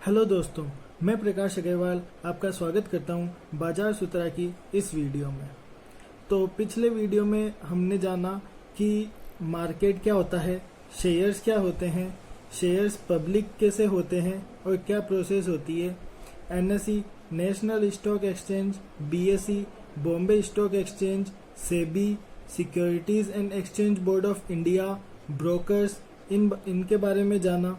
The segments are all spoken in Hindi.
हेलो दोस्तों, मैं प्रकाश अग्रवाल आपका स्वागत करता हूं बाजार सूत्रा की इस वीडियो में। तो पिछले वीडियो में हमने जाना कि मार्केट क्या होता है, शेयर्स क्या होते हैं, शेयर्स पब्लिक कैसे होते हैं और क्या प्रोसेस होती है। NSE national stock exchange, BSE Bombay stock exchange, SEBI securities and exchange board of India, brokers, इनके बारे में जाना।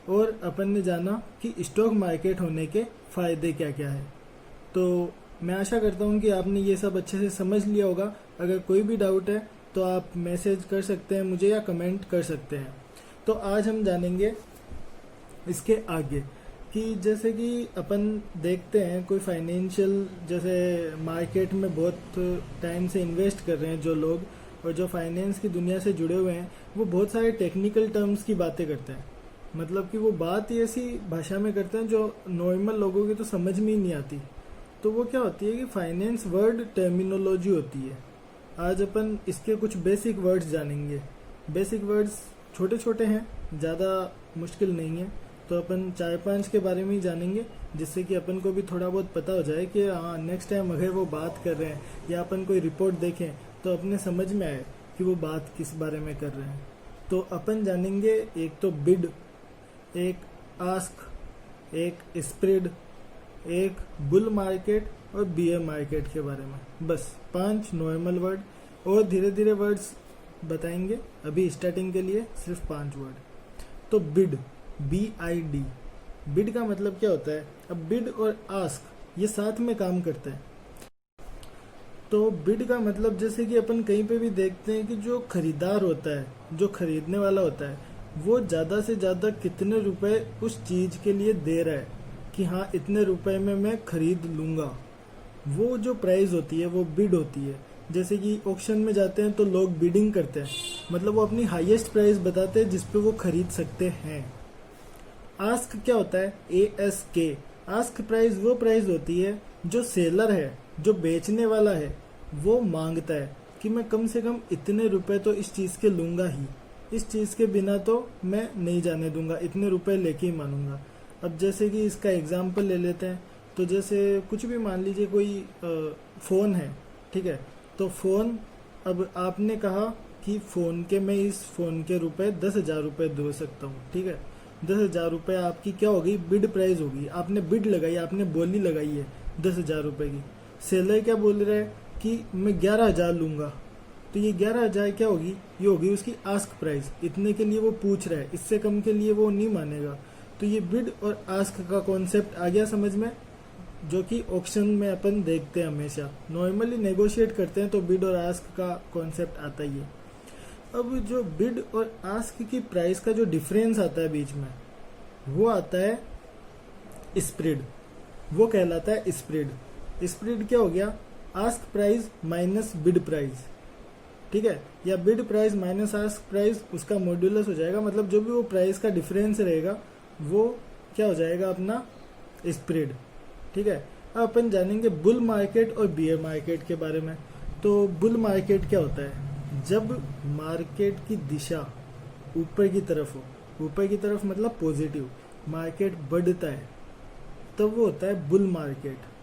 और अपन ने जाना कि स्टॉक मार्केट होने के फ़ायदे क्या क्या है। तो मैं आशा करता हूँ कि आपने ये सब अच्छे से समझ लिया होगा। अगर कोई भी डाउट है तो आप मैसेज कर सकते हैं मुझे या कमेंट कर सकते हैं। तो आज हम जानेंगे इसके आगे कि जैसे कि अपन देखते हैं कोई फाइनेंशियल, जैसे मार्केट में बहुत टाइम से इन्वेस्ट कर रहे हैं जो लोग, और जो फाइनेंस की दुनिया से जुड़े हुए हैं वो बहुत सारे टेक्निकल टर्म्स की बातें करते हैं। मतलब कि वो बात ही ऐसी भाषा में करते हैं जो नॉर्मल लोगों की तो समझ में ही नहीं आती। तो वो क्या होती है कि फाइनेंस वर्ड टर्मिनोलॉजी होती है। आज अपन इसके कुछ बेसिक वर्ड्स जानेंगे। बेसिक वर्ड्स छोटे छोटे हैं, ज़्यादा मुश्किल नहीं है। तो अपन 4-5 के बारे में ही जानेंगे, जिससे कि अपन को भी थोड़ा बहुत पता हो जाए कि हाँ, नेक्स्ट टाइम अगर वो बात कर रहे हैं या अपन कोई रिपोर्ट देखें तो अपने समझ में आए कि वो बात किस बारे में कर रहे हैं। तो अपन जानेंगे एक तो बिड, एक आस्क, एक स्प्रेड, एक बुल मार्केट और बियर मार्केट के बारे में। बस 5 नॉर्मल वर्ड, और धीरे धीरे वर्ड्स बताएंगे। अभी स्टार्टिंग के लिए सिर्फ 5 वर्ड। तो बिड, BID, बिड का मतलब क्या होता है। अब बिड और आस्क ये साथ में काम करते हैं। तो बिड का मतलब जैसे कि अपन कहीं पे भी देखते हैं कि जो खरीदार होता है, जो खरीदने वाला होता है, वो ज़्यादा से ज़्यादा कितने रुपए उस चीज़ के लिए दे रहा है कि हाँ इतने रुपए में मैं खरीद लूँगा, वो जो प्राइस होती है वो बिड होती है। जैसे कि ऑक्शन में जाते हैं तो लोग बिडिंग करते हैं, मतलब वो अपनी हाईएस्ट प्राइस बताते हैं जिस पे वो खरीद सकते हैं। आस्क क्या होता है, ASK, आस्क प्राइस वो प्राइस होती है जो सेलर है, जो बेचने वाला है, वो मांगता है कि मैं कम से कम इतने रुपए तो इस चीज़ के लूँगा ही, इस चीज़ के बिना तो मैं नहीं जाने दूंगा, इतने रुपए लेके ही मानूंगा। अब जैसे कि इसका एग्जाम्पल ले लेते हैं। तो जैसे कुछ भी मान लीजिए कोई फ़ोन है, ठीक है। तो फ़ोन, अब आपने कहा कि फ़ोन के मैं इस फ़ोन के रुपए 10,000 रुपये दे सकता हूँ, ठीक है। 10,000 रुपये आपकी क्या होगी, बिड प्राइस होगी। आपने बिड लगाई, आपने बोली लगाई है 10,000 रुपये की। सेलर क्या बोल रहा है कि मैं 11,000 लूँगा। तो ये 11,000 क्या होगी, ये होगी उसकी आस्क प्राइस। इतने के लिए वो पूछ रहा है, इससे कम के लिए वो नहीं मानेगा। तो ये बिड और आस्क का कॉन्सेप्ट आ गया समझ में, जो कि ऑक्शन में अपन देखते हैं हमेशा। नॉर्मली नेगोशिएट करते हैं तो बिड और आस्क का कॉन्सेप्ट आता ही है। अब जो बिड और आस्क की प्राइस का जो डिफरेंस आता है बीच में, वो आता है स्प्रेड, वो कहलाता है स्प्रेड। स्प्रेड क्या हो गया, ask price minus bid price, ठीक है, या bid price minus ask price, उसका मॉड्यूलस हो जाएगा। मतलब जो भी वो प्राइस का डिफरेंस रहेगा वो क्या हो जाएगा, अपना स्प्रेड, ठीक है। अब अपन जानेंगे बुल मार्केट और बियर मार्केट के बारे में। तो बुल मार्केट क्या होता है, जब मार्केट की दिशा ऊपर की तरफ हो, ऊपर की तरफ मतलब पॉजिटिव, मार्केट बढ़ता है, तब वो होता है बुल मार्केट।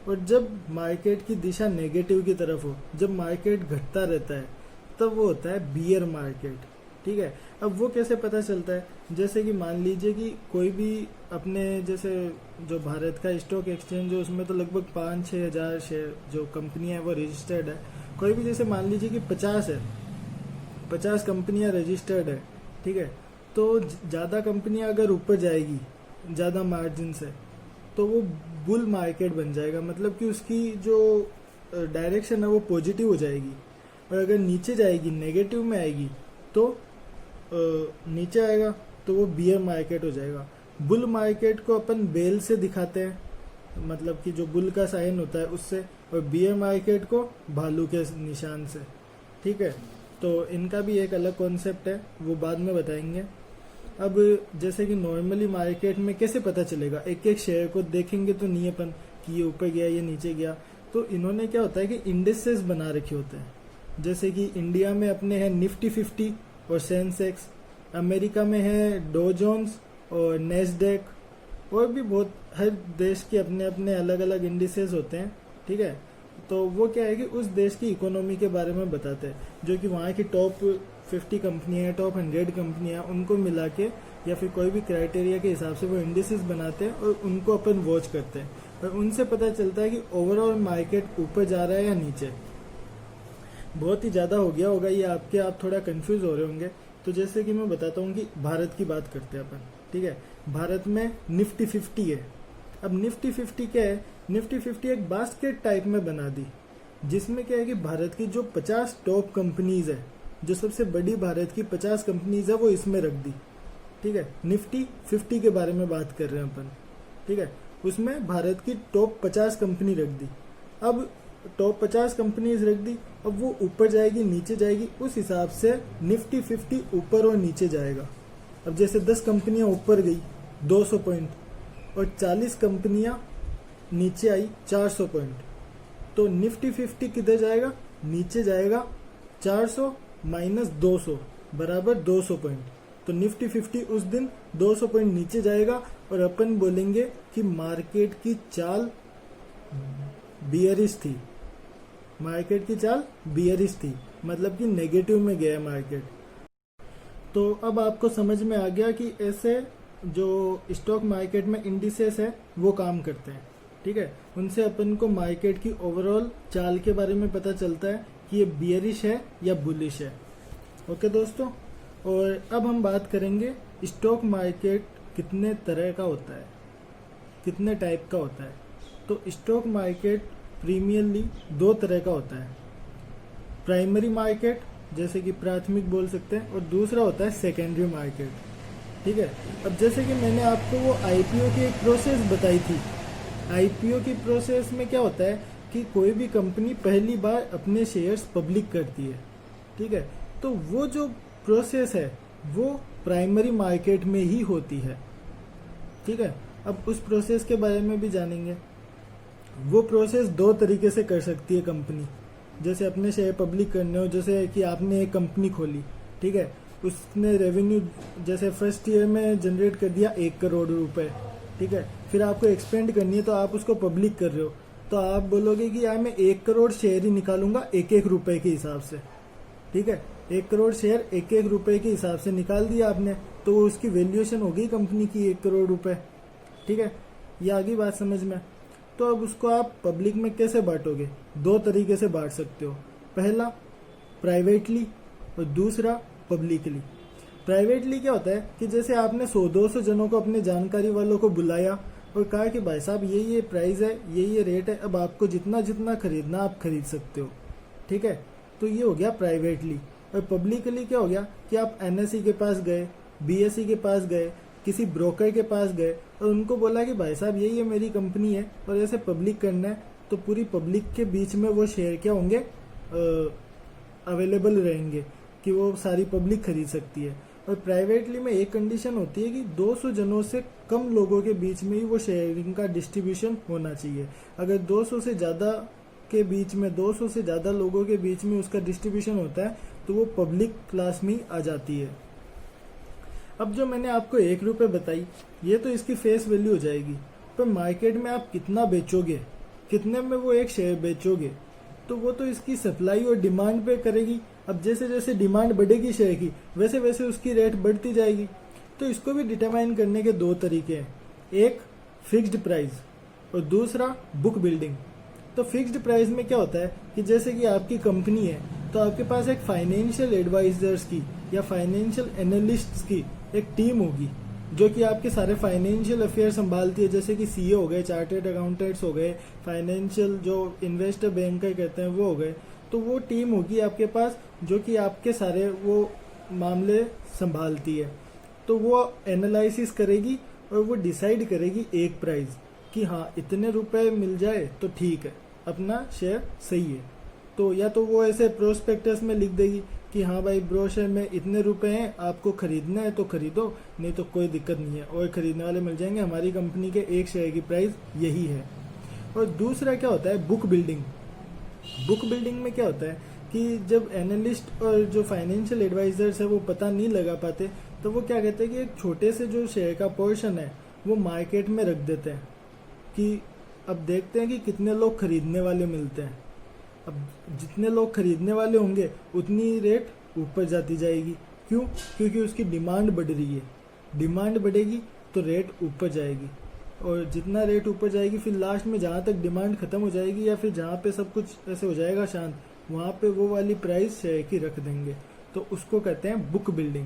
और जब मार्केट की दिशा नेगेटिव की तरफ हो, जब मार्केट घटता रहता है, तब वो होता है बियर मार्केट, ठीक है। अब वो कैसे पता चलता है, जैसे कि मान लीजिए कि कोई भी अपने, जैसे जो भारत का स्टॉक एक्सचेंज है उसमें तो लगभग 5-6 हज़ार शेयर जो कंपनियां है वो रजिस्टर्ड है। कोई भी जैसे मान लीजिए कि 50 है, 50 कंपनियां रजिस्टर्ड है, ठीक है। तो ज़्यादा कंपनियां अगर ऊपर जाएगी ज़्यादा मार्जिन से, तो वो बुल मार्केट बन जाएगा। मतलब कि उसकी जो डायरेक्शन है वो पॉजिटिव हो जाएगी। और अगर नीचे जाएगी, नेगेटिव में आएगी, तो नीचे आएगा तो वो बियर मार्केट हो जाएगा। बुल मार्केट को अपन बेल से दिखाते हैं, मतलब कि जो बुल का साइन होता है उससे, और बियर मार्केट को भालू के निशान से, ठीक है। तो इनका भी एक अलग कॉन्सेप्ट है, वो बाद में बताएंगे। अब जैसे कि नॉर्मली मार्केट में कैसे पता चलेगा, एक एक शेयर को देखेंगे तो नहीं अपन कि ये ऊपर गया ये नीचे गया। तो इन्होंने क्या होता है कि इंडेक्सेस बना रखे होते हैं। जैसे कि इंडिया में अपने हैं निफ्टी 50 और सेंसेक्स, अमेरिका में है डो जोन्स और नेस्डेक, और भी बहुत, हर देश के अपने अपने अलग अलग इंडिसेस होते हैं, ठीक है। तो वो क्या है कि उस देश की इकोनॉमी के बारे में बताते हैं, जो कि वहाँ की टॉप 50 कंपनियां हैं, टॉप 100 कंपनियां, उनको मिला के या फिर कोई भी क्राइटेरिया के हिसाब से वो इंडिसेस बनाते हैं और उनको अपन वॉच करते हैं, और उनसे पता चलता है कि ओवरऑल मार्केट ऊपर जा रहा है या नीचे। बहुत ही ज़्यादा हो गया होगा ये आपके, आप थोड़ा कंफ्यूज हो रहे होंगे। तो जैसे कि मैं बताता हूँ कि भारत की बात करते हैं अपन, ठीक है। भारत में निफ्टी 50 है। अब निफ्टी 50 क्या है? निफ्टी 50 एक बास्केट टाइप में बना दी, जिसमें क्या है कि भारत की जो 50 टॉप कंपनीज है, जो सबसे बड़ी भारत की 50 कंपनीज है, वो इसमें रख दी, ठीक है। निफ्टी 50 के बारे में बात कर रहे हैं अपन, ठीक है। उसमें भारत की टॉप 50 कंपनी रख दी। अब टॉप 50 कंपनीज रख दी, अब वो ऊपर जाएगी नीचे जाएगी, उस हिसाब से निफ्टी 50 ऊपर और नीचे जाएगा। अब जैसे 10 कंपनियां ऊपर गई 200 पॉइंट, और 40 कंपनियां नीचे आई 400 पॉइंट, तो निफ्टी 50 किधर जाएगा? नीचे जाएगा। 400 माइनस 200 बराबर 200 पॉइंट। तो निफ्टी 50 उस दिन 200 पॉइंट नीचे जाएगा, और अपन बोलेंगे कि मार्केट की चाल बियरिश थी। मार्केट की चाल बियरिश थी, मतलब कि नेगेटिव में गया मार्केट। तो अब आपको समझ में आ गया कि ऐसे जो स्टॉक मार्केट में इंडिसेस है वो काम करते हैं, ठीक है। उनसे अपन को मार्केट की ओवरऑल चाल के बारे में पता चलता है कि ये बियरिश है या बुलिश है। ओके दोस्तों, और अब हम बात करेंगे स्टॉक मार्केट कितने तरह का होता है, कितने टाइप का होता है। तो स्टॉक मार्केट प्रीमियरली 2 तरह का होता है। प्राइमरी मार्केट, जैसे कि प्राथमिक बोल सकते हैं, और दूसरा होता है सेकेंडरी मार्केट, ठीक है। अब जैसे कि मैंने आपको वो आईपीओ की एक प्रोसेस बताई थी। आईपीओ की प्रोसेस में क्या होता है कि कोई भी कंपनी पहली बार अपने शेयर्स पब्लिक करती है, ठीक है। तो वो जो प्रोसेस है वो प्राइमरी मार्केट में ही होती है, ठीक है। अब उस प्रोसेस के बारे में भी जानेंगे। वो प्रोसेस 2 तरीके से कर सकती है कंपनी। जैसे अपने शेयर पब्लिक करने हो, जैसे कि आपने एक कंपनी खोली, ठीक है, उसने रेवेन्यू जैसे फर्स्ट ईयर में जनरेट कर दिया 1 करोड़ रुपए, ठीक है। फिर आपको एक्सपेंड करनी है, तो आप उसको पब्लिक कर रहे हो, तो आप बोलोगे कि यार मैं 1 करोड़ शेयर ही निकालूंगा 1-1 रुपए के हिसाब से, ठीक है। 1 करोड़ शेयर 1-1 रुपए के हिसाब से निकाल दिया आपने, तो उसकी वैल्यूएशन हो गई कंपनी की 1 करोड़ रुपए, ठीक है। ये आगे बात समझ में। तो अब उसको आप पब्लिक में कैसे बांटोगे? 2 तरीके से बांट सकते हो। पहला प्राइवेटली और दूसरा पब्लिकली। प्राइवेटली क्या होता है कि जैसे आपने 100-200 जनों को, अपने जानकारी वालों को बुलाया और कहा कि भाई साहब ये प्राइस है, ये रेट है, अब आपको जितना जितना खरीदना आप खरीद सकते हो, ठीक है। तो ये हो गया प्राइवेटली। और पब्लिकली क्या हो गया कि आप एनएसई के पास गए, बीएसई के पास गए, किसी ब्रोकर के पास गए और उनको बोला कि भाई साहब ये मेरी कंपनी है और ऐसे पब्लिक करना है, तो पूरी पब्लिक के बीच में वो शेयर क्या होंगे? अवेलेबल रहेंगे कि वो सारी पब्लिक खरीद सकती है। और प्राइवेटली में एक कंडीशन होती है कि 200 जनों से कम लोगों के बीच में ही वो शेयरिंग का डिस्ट्रीब्यूशन होना चाहिए। अगर 200 से ज़्यादा के बीच में, 200 से ज़्यादा लोगों के बीच में उसका डिस्ट्रीब्यूशन होता है, तो वो पब्लिक क्लास में ही आ जाती है। अब जो मैंने आपको 1 रुपये बताई, ये तो इसकी फेस वैल्यू हो जाएगी, पर मार्केट में आप कितना बेचोगे, कितने में वो एक शेयर बेचोगे, तो वो तो इसकी सप्लाई और डिमांड पे करेगी। अब जैसे जैसे डिमांड बढ़ेगी शेयर की, वैसे वैसे उसकी रेट बढ़ती जाएगी। तो इसको भी डिटरमाइन करने के 2 तरीके हैं, एक फिक्स्ड प्राइस और दूसरा बुक बिल्डिंग। तो फिक्स्ड प्राइस में क्या होता है कि जैसे कि आपकी कंपनी है, तो आपके पास एक फाइनेंशियल एडवाइजर्स की या फाइनेंशियल एनालिस्ट्स की एक टीम होगी, जो कि आपके सारे फाइनेंशियल अफेयर संभालती है, जैसे कि सीए हो गए, चार्टर्ड अकाउंटेंट्स हो गए, फाइनेंशियल जो इन्वेस्टर बैंकर कहते हैं वो हो गए। तो वो टीम होगी आपके पास जो कि आपके सारे वो मामले संभालती है। तो वो एनालिसिस करेगी और वो डिसाइड करेगी एक प्राइस कि हाँ इतने रुपए मिल जाए तो ठीक है, अपना शेयर सही है। तो या तो वो ऐसे प्रोस्पेक्टस में लिख देगी कि हाँ भाई ब्रोशर में इतने रुपए हैं, आपको खरीदना है तो खरीदो, नहीं तो कोई दिक्कत नहीं है, और खरीदने वाले मिल जाएंगे, हमारी कंपनी के एक शेयर की प्राइस यही है। और दूसरा क्या होता है? Book building. बुक बिल्डिंग में क्या होता है कि जब एनालिस्ट और जो फाइनेंशियल एडवाइजर्स है वो पता नहीं लगा पाते, तो वो क्या कहते हैं कि एक छोटे से जो शेयर का पोर्शन है वो मार्केट में रख देते हैं कि अब देखते हैं कि कितने लोग खरीदने वाले मिलते हैं। अब जितने लोग खरीदने वाले होंगे उतनी रेट ऊपर जाती जाएगी। क्यों? क्योंकि उसकी डिमांड बढ़ रही है। डिमांड बढ़ेगी तो रेट ऊपर जाएगी, और जितना रेट ऊपर जाएगी फिर लास्ट में जहाँ तक डिमांड खत्म हो जाएगी या फिर जहाँ पे सब कुछ ऐसे हो जाएगा शांत, वहाँ पे वो वाली प्राइस शेयर की रख देंगे। तो उसको कहते हैं बुक बिल्डिंग।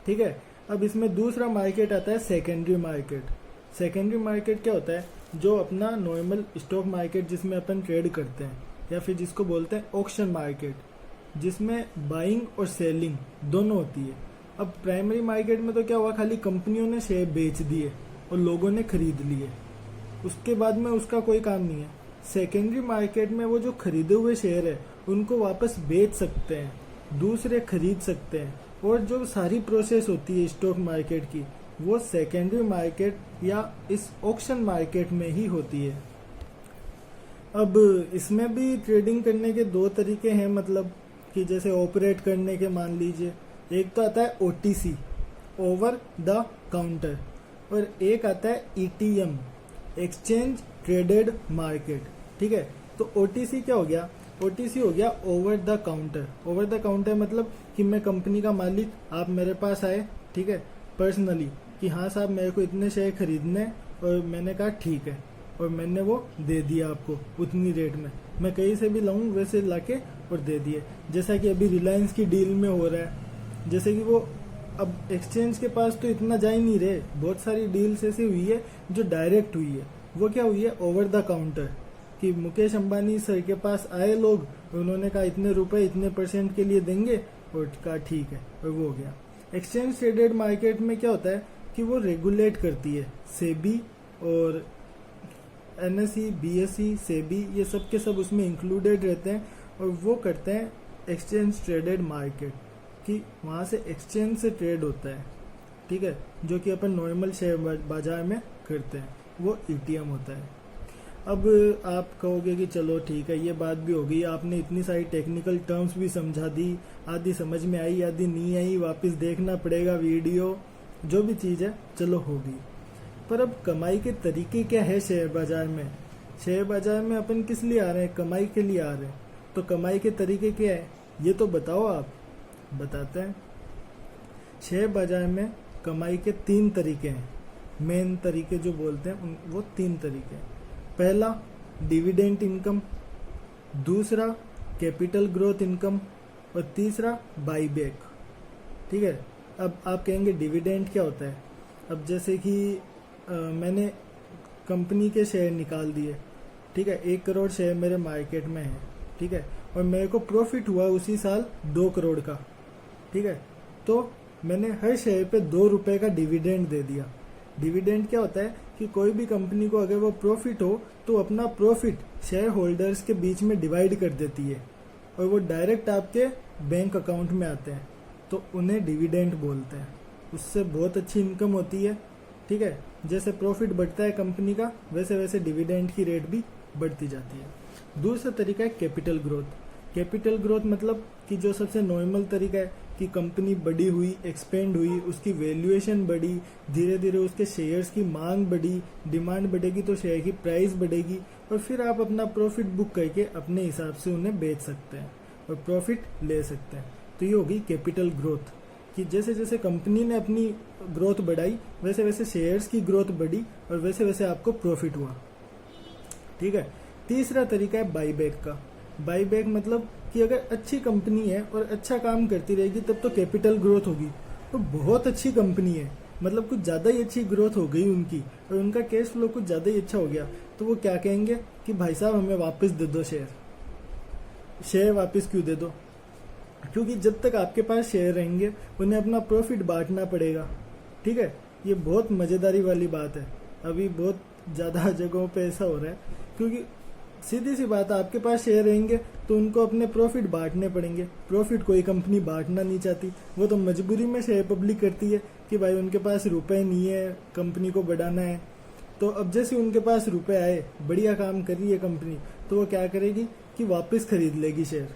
ठीक है। अब इसमें दूसरा मार्केट आता है सेकेंडरी मार्केट। सेकेंडरी मार्केट क्या होता है? जो अपना नॉर्मल स्टॉक मार्केट जिसमें अपन ट्रेड करते हैं, या फिर जिसको बोलते हैं ऑक्शन मार्केट, जिसमें बाइंग और सेलिंग दोनों होती है। अब प्राइमरी मार्केट में तो क्या हुआ, खाली कंपनियों ने शेयर बेच दिए और लोगों ने खरीद लिए, उसके बाद में उसका कोई काम नहीं है। सेकेंडरी मार्केट में वो जो खरीदे हुए शेयर है उनको वापस बेच सकते हैं, दूसरे खरीद सकते हैं, और जो सारी प्रोसेस होती है स्टॉक मार्केट की वो सेकेंडरी मार्केट या इस ऑक्शन मार्केट में ही होती है। अब इसमें भी ट्रेडिंग करने के दो तरीके हैं, मतलब कि जैसे ऑपरेट करने के मान लीजिए, एक तो आता है OTC ओवर द काउंटर, और एक आता है ETM एक्सचेंज ट्रेडेड मार्केट। ठीक है। तो OTC क्या हो गया? OTC हो गया over the counter. Over the counter मतलब कि मैं कंपनी का मालिक, आप मेरे पास आए, ठीक है, पर्सनली, कि हाँ साहब मेरे को इतने शेयर खरीदने, और मैंने कहा ठीक है, और मैंने वो दे दिया आपको उतनी रेट में। मैं कहीं से भी लाऊं वैसे लाके और दे दिए, जैसा कि अभी रिलायंस की डील में हो रहा है। जैसे कि वो अब एक्सचेंज के पास तो इतना जा ही नहीं रहे, बहुत सारी डील्स ऐसी हुई है जो डायरेक्ट हुई है। वो क्या हुई है? ओवर द काउंटर, कि मुकेश अंबानी सर के पास आए लोग, उन्होंने कहा इतने रुपए इतने % के लिए देंगे, और कहा ठीक है, और वो हो गया। एक्सचेंज ट्रेडेड मार्केट में क्या होता है कि वो रेगुलेट करती है, सेबी और NSE, BSE, सेबी, ये सब के सब उसमें इंक्लूडेड रहते हैं, और वो करते हैं एक्सचेंज ट्रेडेड मार्केट, कि वहाँ से एक्सचेंज से ट्रेड होता है। ठीक है। जो कि अपन नॉर्मल शेयर बाजार में करते हैं, वो ETM होता है। अब आप कहोगे कि चलो ठीक है, ये बात भी हो गई, आपने इतनी सारी टेक्निकल टर्म्स भी समझा दी, आधी समझ में आई आधी नहीं आई, वापस देखना पड़ेगा वीडियो, जो भी चीज़ है चलो होगी। पर अब कमाई के तरीके क्या है शेयर बाजार में? शेयर बाजार में अपन किस लिए आ रहे हैं? कमाई के लिए आ रहे हैं। तो कमाई के तरीके क्या है ये तो बताओ आप। बताते हैं। शेयर बाजार में कमाई के 3 तरीके हैं, मेन तरीके जो बोलते हैं वो 3 तरीके हैं। पहला डिविडेंड इनकम, दूसरा कैपिटल ग्रोथ इनकम, और तीसरा बाईबैक। ठीक है। अब आप कहेंगे डिविडेंड क्या होता है? अब जैसे कि मैंने कंपनी के शेयर निकाल दिए, ठीक है, 1 करोड़ शेयर मेरे मार्केट में है, ठीक है, और मेरे को प्रॉफिट हुआ उसी साल 2 करोड़ का, ठीक है, तो मैंने हर शेयर पे 2 रुपए का डिविडेंड दे दिया। डिविडेंड क्या होता है कि कोई भी कंपनी को अगर वो प्रॉफिट हो तो अपना प्रॉफिट शेयर होल्डर्स के बीच में डिवाइड कर देती है, और वो डायरेक्ट आपके बैंक अकाउंट में आते हैं, तो उन्हें डिविडेंड बोलते हैं। उससे बहुत अच्छी इनकम होती है। ठीक है। जैसे प्रॉफिट बढ़ता है कंपनी का, वैसे वैसे डिविडेंड की रेट भी बढ़ती जाती है। दूसरा तरीका है कैपिटल ग्रोथ। कैपिटल ग्रोथ मतलब कि जो सबसे नॉर्मल तरीका है कि कंपनी बड़ी हुई, एक्सपेंड हुई, उसकी वैल्यूएशन बढ़ी, धीरे धीरे उसके शेयर्स की मांग बढ़ी, डिमांड बढ़ेगी तो शेयर की प्राइस बढ़ेगी, और फिर आप अपना प्रॉफिट बुक करके अपने हिसाब से उन्हें बेच सकते हैं और प्रॉफिट ले सकते हैं। तो ये होगी कैपिटल ग्रोथ, कि जैसे जैसे कंपनी ने अपनी ग्रोथ बढ़ाई वैसे वैसे शेयर्स की ग्रोथ बढ़ी और वैसे वैसे आपको प्रॉफिट हुआ। ठीक है। तीसरा तरीका है बाईबैक का। बाईबैक मतलब कि अगर अच्छी कंपनी है और अच्छा काम करती रहेगी तब तो कैपिटल ग्रोथ होगी। तो बहुत अच्छी कंपनी है, मतलब कुछ ज़्यादा ही अच्छी ग्रोथ हो गई उनकी और उनका कैश फ्लो कुछ ज़्यादा ही अच्छा हो गया, तो वो क्या कहेंगे कि भाई साहब हमें वापस दे दो शेयर वापस क्यों दे दो? क्योंकि जब तक आपके पास शेयर रहेंगे उन्हें अपना प्रॉफिट बांटना पड़ेगा। ठीक है। ये बहुत मज़ेदारी वाली बात है, अभी बहुत ज़्यादा जगहों पे ऐसा हो रहा है, क्योंकि सीधी सी बात, आपके पास शेयर रहेंगे तो उनको अपने प्रॉफिट बांटने पड़ेंगे। प्रॉफिट कोई कंपनी बांटना नहीं चाहती, वो तो मजबूरी में शेयर पब्लिक करती है कि भाई उनके पास रुपए नहीं है, कंपनी को बढ़ाना है। तो अब जैसे उनके पास रुपए आए, बढ़िया काम कर रही है कंपनी, तो वो क्या करेगी कि वापस खरीद लेगी शेयर।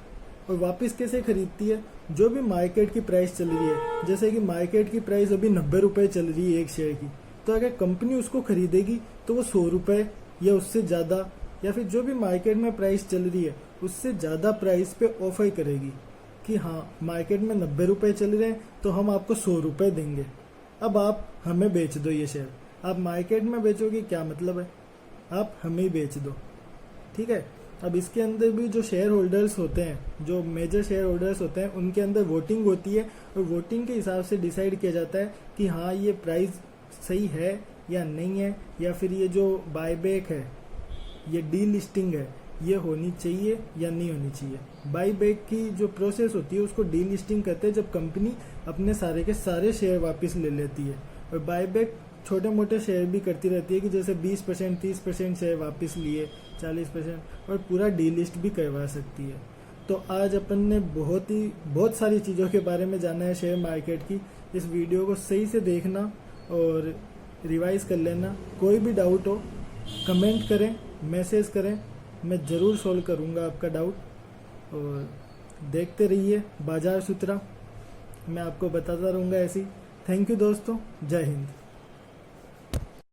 और वापस कैसे खरीदती है? जो भी मार्केट की प्राइस चल रही है, जैसे कि मार्केट की प्राइस अभी 90 रुपए चल रही है एक शेयर की, तो अगर कंपनी उसको खरीदेगी तो वो 100 रुपये या उससे ज़्यादा, या फिर जो भी मार्केट में प्राइस चल रही है उससे ज़्यादा प्राइस पे ऑफर करेगी कि हाँ मार्केट में 90 रुपये चल रहे हैं तो हम आपको 100 रुपये देंगे, अब आप हमें बेच दो ये शेयर। आप मार्केट में बेचोगे क्या मतलब है, आप हमें ही बेच दो, ठीक है। अब इसके अंदर भी जो शेयर होल्डर्स होते हैं, जो मेजर शेयर होल्डर्स होते हैं, उनके अंदर वोटिंग होती है और वोटिंग के हिसाब से डिसाइड किया जाता है कि हाँ ये प्राइस सही है या नहीं है, या फिर ये जो बायबैक है, ये डी लिस्टिंग है, ये होनी चाहिए या नहीं होनी चाहिए। बाईबैक की जो प्रोसेस होती है उसको डी लिस्टिंग कहते हैं, जब कंपनी अपने सारे के सारे शेयर वापस ले लेती है। और बाईबैक छोटे मोटे शेयर भी करती रहती है कि जैसे 20%, 30% शेयर वापस लिए, 40%, और पूरा डी लिस्ट भी करवा सकती है। तो आज अपन ने बहुत सारी चीज़ों के बारे में जाना है शेयर मार्केट की। इस वीडियो को सही से देखना और रिवाइज कर लेना। कोई भी डाउट हो कमेंट करें, मैसेज करें, मैं ज़रूर सॉल्व करूँगा आपका डाउट। और देखते रहिए बाजार सूत्रा, मैं आपको बताता रहूँगा ऐसी। थैंक यू दोस्तों, जय हिंद।